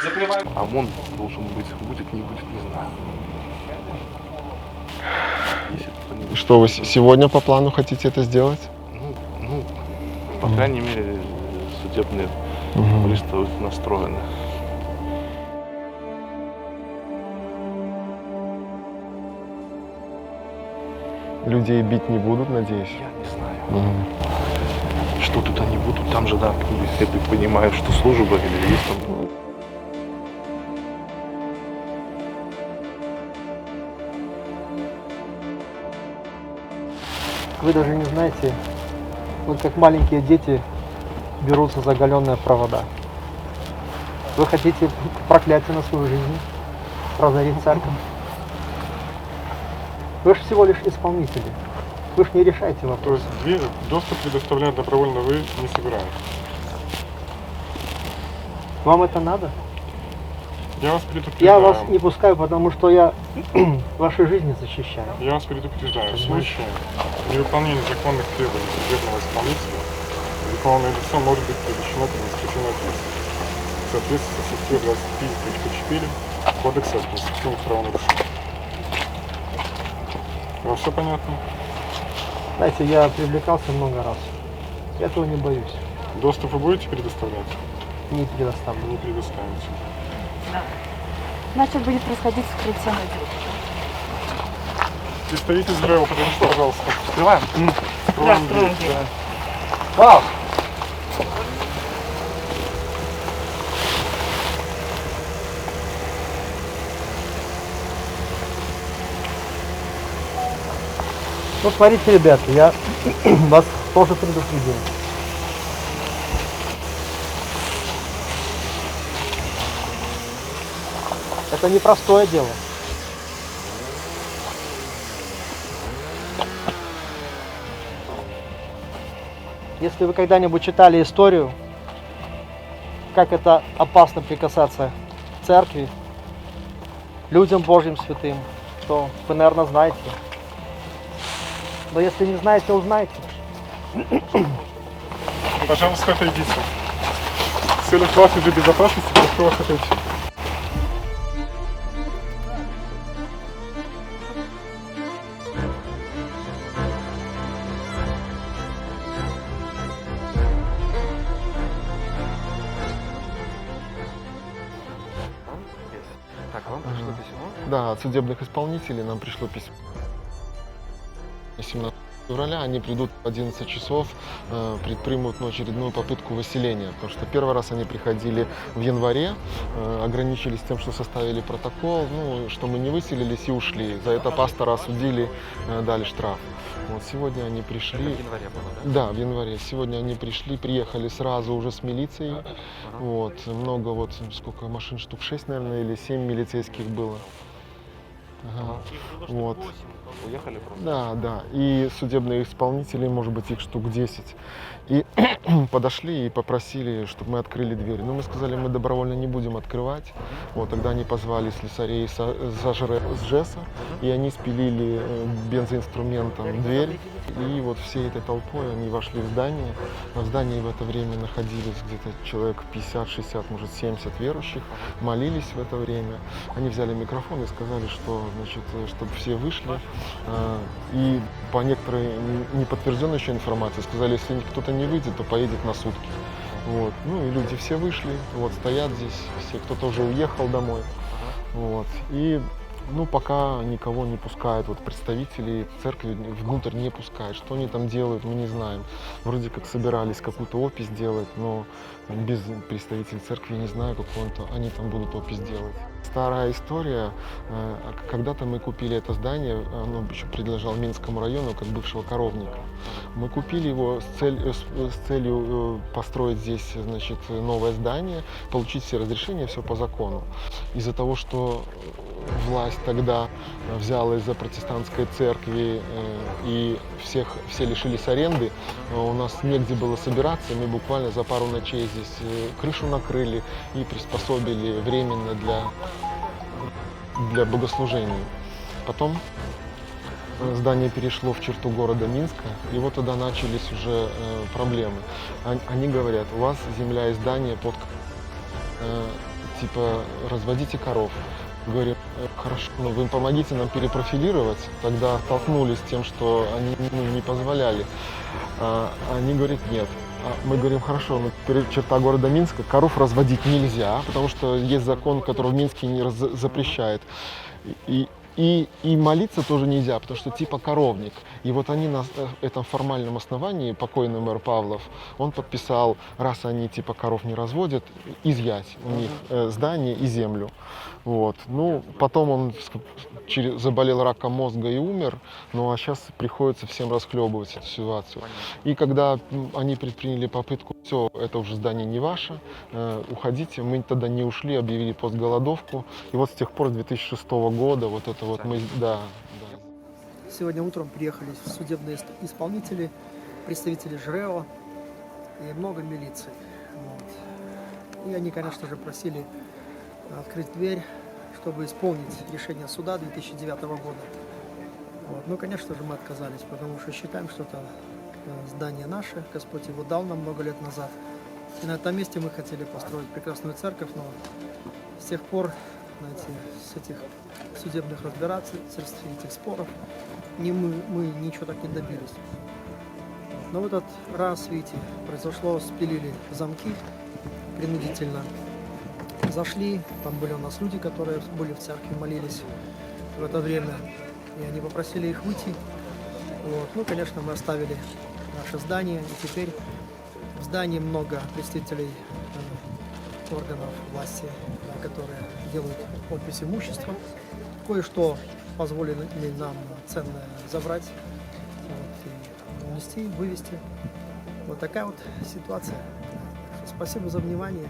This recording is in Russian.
Закрываем. ОМОН должен быть, будет, не будет, не знаю. Что вы сегодня по плану хотите это сделать? Ну, по крайней мере, судебные приставы настроены. Людей бить не будут, надеюсь? Я не знаю. Что тут они будут? Там же, да, я так понимаю, что служба или есть там. Вы даже не знаете, вот как маленькие дети берутся за оголенные провода. Вы хотите проклятие на свою жизнь, разорить церковь? Вы же всего лишь исполнители. Вы же не решаете То вопрос. есть доступ предоставлять добровольно вы не собираетесь? Вам это надо? Я вас предупреждаю. Я вас не пускаю, потому что я вашей жизни защищаю. Я вас предупреждаю, в случае невыполнения законных требований судебного исполнителя законное лицо может быть привлечено к административной ответственности в соответствии со статьей 23.4 Кодекса административных правонарушений. Вам все понятно? Знаете, я привлекался много раз. Я этого не боюсь. Доступ вы будете предоставлять? Не предоставлю. Не предоставите. Значит, будет происходить вскрытие. Представитель ЖЭО, подождите, пожалуйста. Открываем? Откроем дверь. Вау! Ну, смотрите, ребята, я вас тоже предупредил. Это непростое дело. Если вы когда-нибудь читали историю, как это опасно прикасаться к церкви, людям Божьим святым, то вы, наверное, знаете. Но если не знаете, узнайте. Пожалуйста, отойдите. В целях вашей же безопасности прошу вас отойти. Так, вам пришло письмо? Да, от судебных исполнителей нам пришло письмо. 17 февраля они придут в 11 часов, предпримут очередную попытку выселения. Потому что первый раз они приходили в январе, ограничились тем, что составили протокол, ну, что мы не выселились и ушли. За это пастора осудили, дали штраф. Вот сегодня они пришли. Это в январе было, да? Да, в январе. Сегодня они пришли, приехали сразу уже с милицией. Вот, много, вот сколько машин, штук 6, наверное, или 7 милицейских было. Ага. Вот. Уехали просто? Да, да. И судебные исполнители, может быть, их штук 10. И подошли и попросили, чтобы мы открыли дверь. Но мы сказали, мы добровольно не будем открывать. Вот, тогда они позвали слесарей с ЖЭСа, и они спилили бензоинструментом дверь. И вот всей этой толпой они вошли в здание. В здании в это время находились где-то человек 50, 60, может 70 верующих. Молились в это время. Они взяли микрофон и сказали, что, значит, чтобы все вышли. И по некоторой неподтвержденной еще информации сказали, если кто-то не выйдет, то поедет на сутки. Вот. Ну и люди все вышли, вот стоят здесь, все, кто-то уже уехал домой. Вот. И ну, пока никого не пускают, вот представителей церкви внутрь не пускают. Что они там делают, мы не знаем. Вроде как собирались какую-то опись делать, но без представителей церкви не знаю, какую они там будут опись делать. Старая история. Когда-то мы купили это здание, оно еще принадлежало Минскому району, как бывшего коровника. Мы купили его с целью построить здесь, значит, новое здание, получить все разрешения, все по закону. Из-за того, что власть тогда взяла из-за протестантской церкви и все лишились аренды, у нас негде было собираться, мы буквально за пару ночей здесь крышу накрыли и приспособили временно для богослужений. Потом здание перешло в черту города Минска, и вот тогда начались уже проблемы. Они говорят, у вас земля и здание под... типа, разводите коров. Говорим, хорошо, ну вы помогите нам перепрофилировать. Тогда столкнулись с тем, что они не позволяли. Они говорят, нет. Мы говорим, хорошо, но теперь черта города Минска, коров разводить нельзя, потому что есть закон, который в Минске не запрещает. И молиться тоже нельзя, потому что типа коровник. И вот они на этом формальном основании, покойный мэр Павлов, он подписал, раз они типа коров не разводят, изъять у них здание и землю. Вот. Ну, потом он заболел раком мозга и умер, ну а сейчас приходится всем расхлебывать эту ситуацию. И когда они предприняли попытку, все, это уже здание не ваше, уходите, мы тогда не ушли, объявили постголодовку. И вот с тех пор, с 2006 года, вот это вот мы, да. Сегодня утром приехали судебные исполнители, представители ЖРЭО и много милиции. Вот. И они, конечно же, просили открыть дверь, чтобы исполнить решение суда 2009 года. Вот. Ну, конечно же, мы отказались, потому что считаем, что это здание наше, Господь его дал нам много лет назад. И на этом месте мы хотели построить прекрасную церковь, но с тех пор, знаете, с этих судебных разбирательств, этих споров, мы ничего так не добились. Но в этот раз, видите, произошло, спилили замки принудительно. Зашли, там были у нас люди, которые были в церкви, молились в это время, и они попросили их выйти. Вот. Ну, конечно, мы оставили наше здание, и теперь в здании много представителей органов власти, которые делают опись имущества. Кое-что позволили нам ценное забрать, вот, и унести, вывести. Вот такая вот ситуация. Спасибо за внимание.